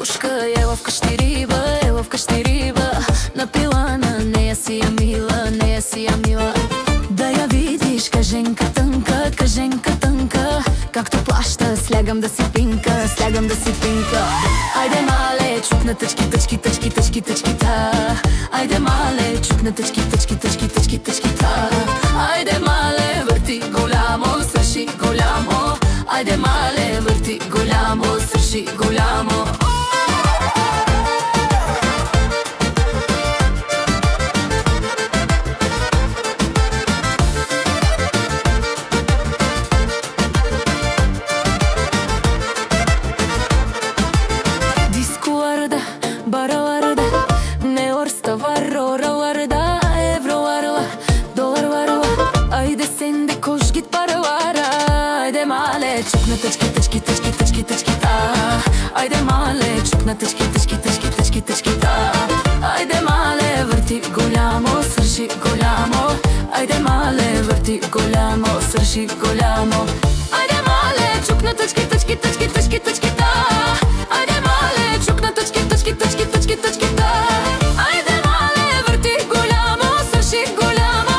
мушка, ела вкъщи риба, напила на нея си я мила. Да я видиш, каженка тънка, както плаща, слягам да си пинка. Айде мале, чук на тъчки-та. Айде мале, чук на тъчки-та. Айде мале, върти голямо, свърши голямо. Айде мале, върти голямо, свърши голямо. Бараларда, не орста варора варда, евро варла, долар варла. Айде сенде кошгит паралара. Айде мале, чук на тъчки-та. Айде мале, чук на тъчки-та. Айде мале, върти голямо, свърши голямо. Айде мале, върти голямо, свърши голямо. Айде мале, чук на тъчки-та. Айде мале, чук на тъчки-та. Айде мале, върти голямо, свърши голямо.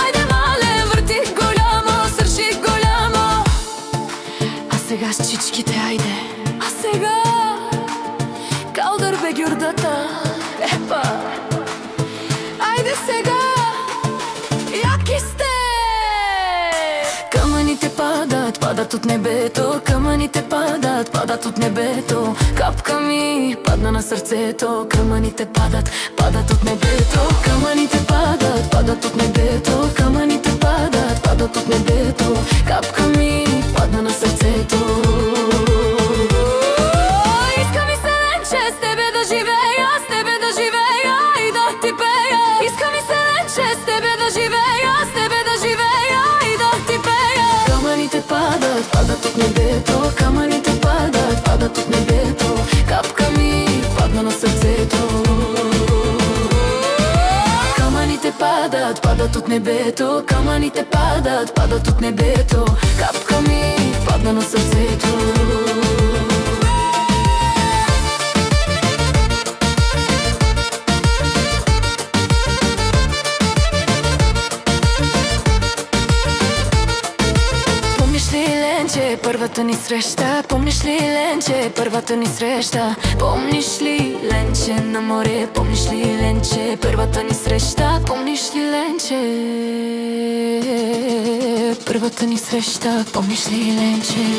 Айде мале, върти голямо, свърши голямо. А сега с чичките, айде. А сега калдър бе гюрдата. Епа, айде сега, яки сте. Камъните падат от небето. Камъните падат от небето. Капка ми падна на сърцето. Камъните падат от небето. Камъните падат от небето. Камъните падат от небето. Капка ми падна на сърцето. Иска ми се ленче с тебе да живея, и да ти пея. Иска ми се ленче с тебе да живея, и да ти пея. Камъните падат от небето. Камъните падат от небето. Капка ми падна на сърцето. Камъните падат от небето. Камъните падат от небето. Капка ми падна на сърцето. Първата ни среща, помниш ли, ленче, първата ни среща? Помниш ли, ленче, на море, помниш ли, ленче, първата ни среща? Помниш ли, ленче, първата ни среща? Помниш ли, ленче?